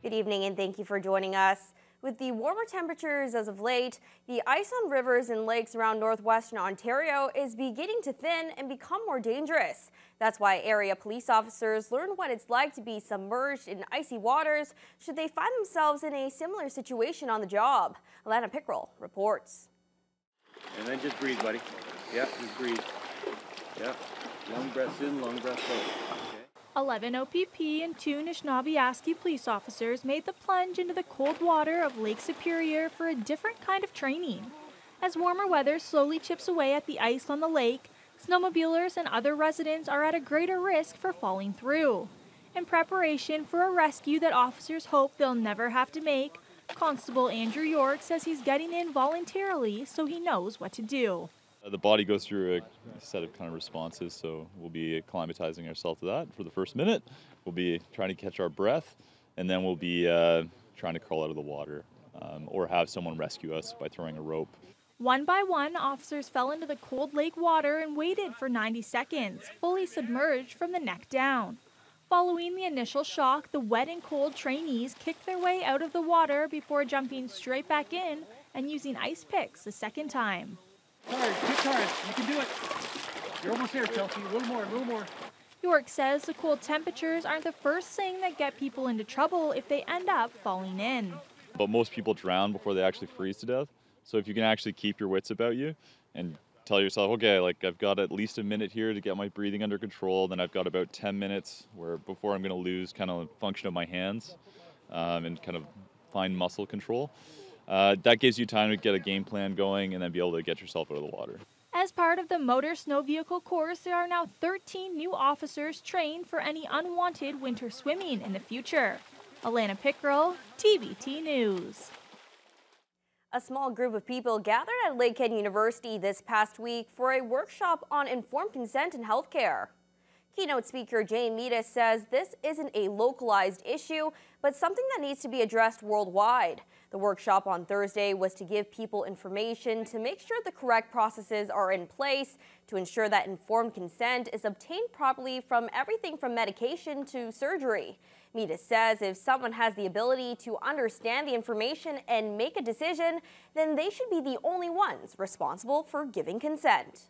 Good evening and thank you for joining us. With the warmer temperatures as of late, the ice on rivers and lakes around northwestern Ontario is beginning to thin and become more dangerous. That's why area police officers learn what it's like to be submerged in icy waters should they find themselves in a similar situation on the job. Alana Pickrell reports. And then just breathe, buddy. Yeah, just breathe. Yeah, long breaths in, long breaths out. Okay. 11 OPP and 2 Anishinaabe police officers made the plunge into the cold water of Lake Superior for a different kind of training. As warmer weather slowly chips away at the ice on the lake, snowmobilers and other residents are at a greater risk for falling through. In preparation for a rescue that officers hope they'll never have to make, Constable Andrew York says he's getting in voluntarily so he knows what to do. The body goes through a set of kind of responses, so we'll be acclimatizing ourselves to that for the first minute. We'll be trying to catch our breath, and then we'll be trying to crawl out of the water or have someone rescue us by throwing a rope. One by one, officers fell into the cold lake water and waited for 90 seconds, fully submerged from the neck down. Following the initial shock, the wet and cold trainees kicked their way out of the water before jumping straight back in and using ice picks a second time. Hard, kick hard. You can do it. You're almost there, Chelsea. A little more. York says the cold temperatures aren't the first thing that get people into trouble if they end up falling in. But most people drown before they actually freeze to death. So if you can actually keep your wits about you and tell yourself, okay, like I've got at least a minute here to get my breathing under control, then I've got about 10 minutes before I'm going to lose kind of function of my hands and kind of find muscle control. That gives you time to get a game plan going and then be able to get yourself out of the water. As part of the motor snow vehicle course, there are now 13 new officers trained for any unwanted winter swimming in the future. Alana Pickrell, TVT News. A small group of people gathered at Lakehead University this past week for a workshop on informed consent in healthcare. Keynote speaker Jane Meadis says this isn't a localized issue, but something that needs to be addressed worldwide. The workshop on Thursday was to give people information to make sure the correct processes are in place to ensure that informed consent is obtained properly from everything from medication to surgery. Meadis says if someone has the ability to understand the information and make a decision, then they should be the only ones responsible for giving consent.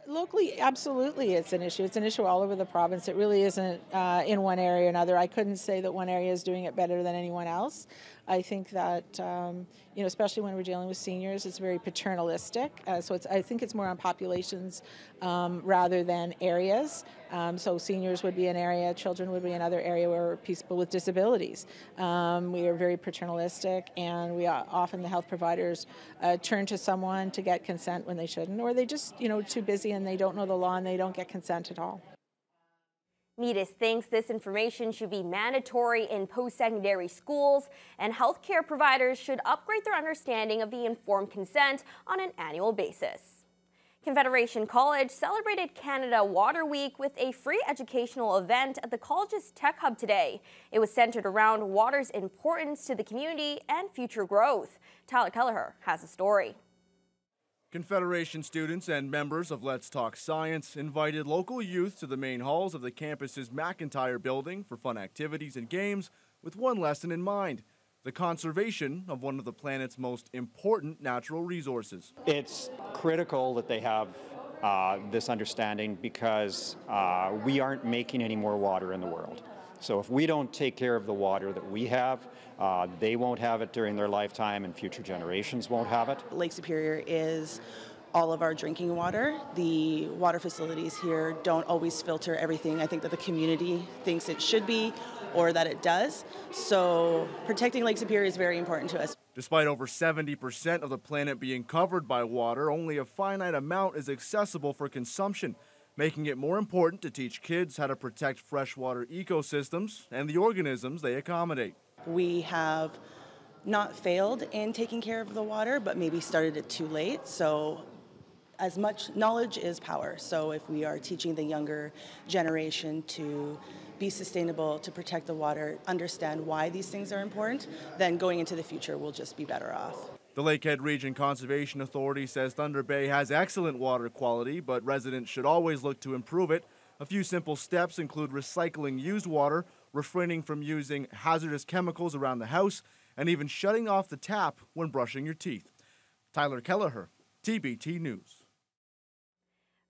Locally, absolutely, it's an issue. It's an issue all over the province. It really isn't in one area or another. I couldn't say that one area is doing it better than anyone else. I think that, especially when we're dealing with seniors, it's very paternalistic. I think it's more on populations rather than areas. So seniors would be an area, children would be another area where people with disabilities. We are very paternalistic, and we often, the health providers, turn to someone to get consent when they shouldn't, or they just, too busy and they don't know the law and they don't get consent at all. Meadis thinks this information should be mandatory in post-secondary schools, and healthcare providers should upgrade their understanding of the informed consent on an annual basis. Confederation College celebrated Canada Water Week with a free educational event at the college's Tech Hub today. It was centered around water's importance to the community and future growth. Tyler Kelleher has a story. Confederation students and members of Let's Talk Science invited local youth to the main halls of the campus's McIntyre building for fun activities and games with one lesson in mind: the conservation of one of the planet's most important natural resources. It's critical that they have this understanding because we aren't making any more water in the world. So if we don't take care of the water that we have, they won't have it during their lifetime and future generations won't have it. Lake Superior is all of our drinking water. The water facilities here don't always filter everything I think that the community thinks it should be or that it does. So protecting Lake Superior is very important to us. Despite over 70% of the planet being covered by water, only a finite amount is accessible for consumption, making it more important to teach kids how to protect freshwater ecosystems and the organisms they accommodate. We have not failed in taking care of the water, but maybe started it too late. So as much knowledge is power. So if we are teaching the younger generation to be sustainable, to protect the water, understand why these things are important, then going into the future we'll just be better off. The Lakehead Region Conservation Authority says Thunder Bay has excellent water quality, but residents should always look to improve it. A few simple steps include recycling used water, refraining from using hazardous chemicals around the house, and even shutting off the tap when brushing your teeth. Tyler Kelleher, TBT News.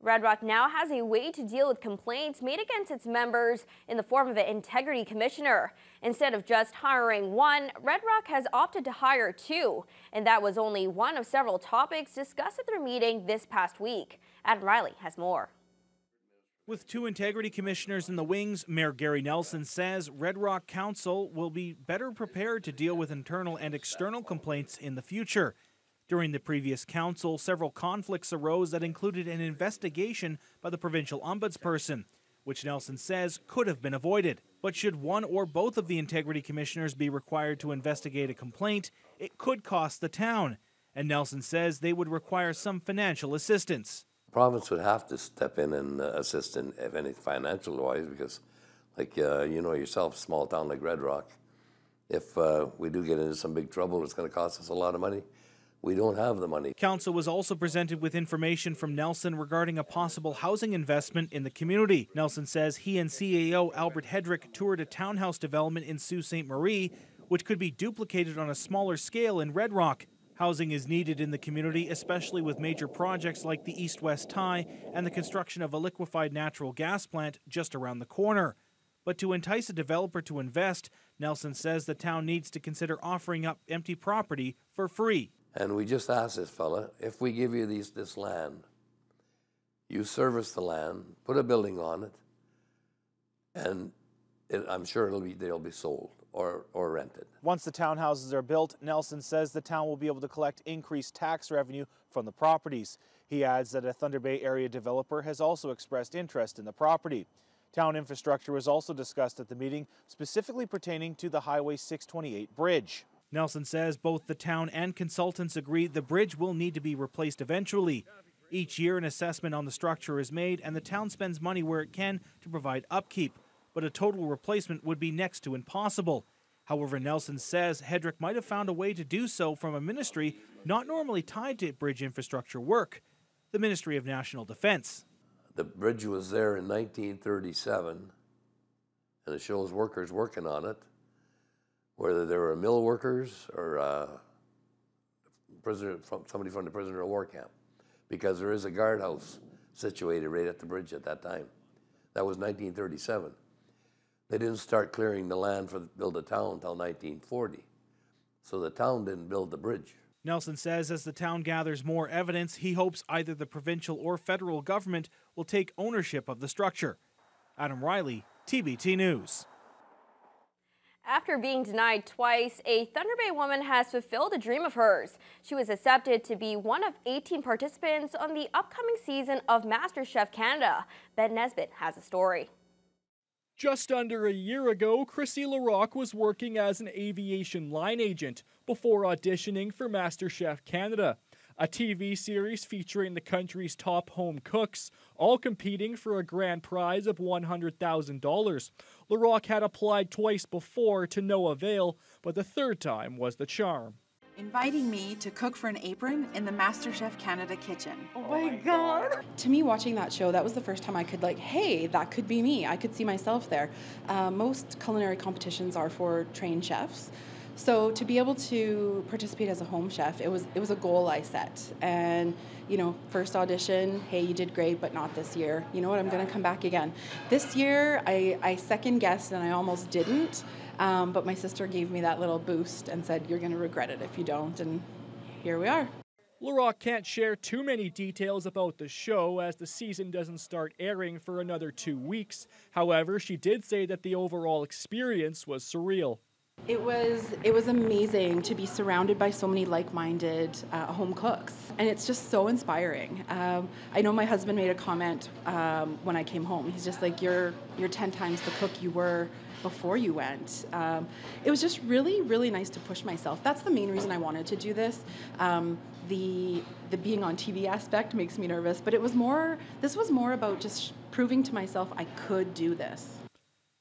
Red Rock now has a way to deal with complaints made against its members in the form of an integrity commissioner. Instead of just hiring one, Red Rock has opted to hire two, and that was only one of several topics discussed at their meeting this past week. Adam Riley has more. With two integrity commissioners in the wings, Mayor Gary Nelson says Red Rock Council will be better prepared to deal with internal and external complaints in the future. During the previous council, several conflicts arose that included an investigation by the provincial ombudsperson, which Nelson says could have been avoided. But should one or both of the integrity commissioners be required to investigate a complaint, it could cost the town. And Nelson says they would require some financial assistance. The province would have to step in and assist in, if any, financial-wise, because, like you know yourself, small town like Red Rock, if we do get into some big trouble, it's going to cost us a lot of money. We don't have the money. Council was also presented with information from Nelson regarding a possible housing investment in the community. Nelson says he and CAO Albert Hedrick toured a townhouse development in Sault Ste. Marie, which could be duplicated on a smaller scale in Red Rock. Housing is needed in the community, especially with major projects like the East-West Tie and the construction of a liquefied natural gas plant just around the corner. But to entice a developer to invest, Nelson says the town needs to consider offering up empty property for free. And we just asked this fella, if we give you this land, you service the land, put a building on it, and I'm sure they'll be sold or rented. Once the townhouses are built, Nelson says the town will be able to collect increased tax revenue from the properties. He adds that a Thunder Bay area developer has also expressed interest in the property. Town infrastructure was also discussed at the meeting, specifically pertaining to the Highway 628 bridge. Nelson says both the town and consultants agree the bridge will need to be replaced eventually. Each year, an assessment on the structure is made, and the town spends money where it can to provide upkeep, but a total replacement would be next to impossible. However, Nelson says Hedrick might have found a way to do so from a ministry not normally tied to bridge infrastructure work, the Ministry of National Defense. The bridge was there in 1937, and it shows workers working on it, whether they were mill workers or somebody from the prisoner of war camp, because there is a guardhouse situated right at the bridge at that time. That was 1937. They didn't start clearing the land for build a town until 1940, so the town didn't build the bridge. Nelson says as the town gathers more evidence, he hopes either the provincial or federal government will take ownership of the structure. Adam Riley, TBT News. After being denied twice, a Thunder Bay woman has fulfilled a dream of hers. She was accepted to be one of 18 participants on the upcoming season of MasterChef Canada. Ben Nesbitt has a story. Just under a year ago, Chrissy LaRocque was working as an aviation line agent before auditioning for MasterChef Canada, a TV series featuring the country's top home cooks, all competing for a grand prize of $100,000. LaRocque had applied twice before to no avail, but the third time was the charm. Inviting me to cook for an apron in the MasterChef Canada kitchen. Oh my God. To me, watching that show, that was the first time I could hey, that could be me. I could see myself there. Most culinary competitions are for trained chefs. So to be able to participate as a home chef, it was a goal I set. And, first audition, hey, you did great, but not this year. You know what, I'm gonna come back again. This year, I second guessed and I almost didn't. But my sister gave me that little boost and said, you're gonna regret it if you don't, and here we are. LaRocque can't share too many details about the show as the season doesn't start airing for another 2 weeks. However, she did say that the overall experience was surreal. It was amazing to be surrounded by so many like-minded home cooks, and it's just so inspiring. I know my husband made a comment when I came home. He's just like, you're 10 times the cook you were before you went. It was just really, really nice to push myself. That's the main reason I wanted to do this. The being on TV aspect makes me nervous, but this was more about just proving to myself I could do this.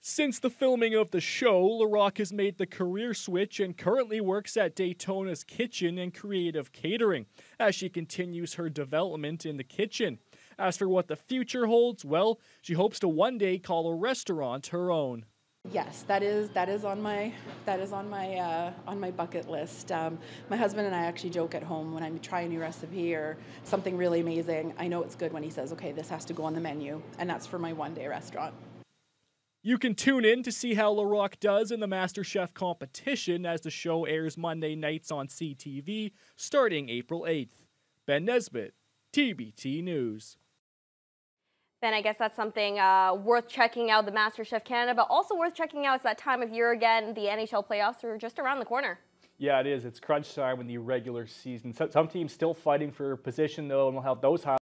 Since the filming of the show, LaRocque has made the career switch and currently works at Daytona's Kitchen and Creative Catering as she continues her development in the kitchen. As for what the future holds, well, she hopes to one day call a restaurant her own. Yes, that is on my bucket list. My husband and I actually joke at home when I try a new recipe or something really amazing. I know it's good when he says, "Okay, this has to go on the menu," and that's for my one-day restaurant. You can tune in to see how LaRock does in the MasterChef competition as the show airs Monday nights on CTV starting April 8th. Ben Nesbitt, TBT News. Ben, I guess that's something worth checking out, the MasterChef Canada, but also worth checking out. It's that time of year again. The NHL playoffs are just around the corner. Yeah, it is. It's crunch time in the regular season. Some teams still fighting for position, though, and we'll have those highlights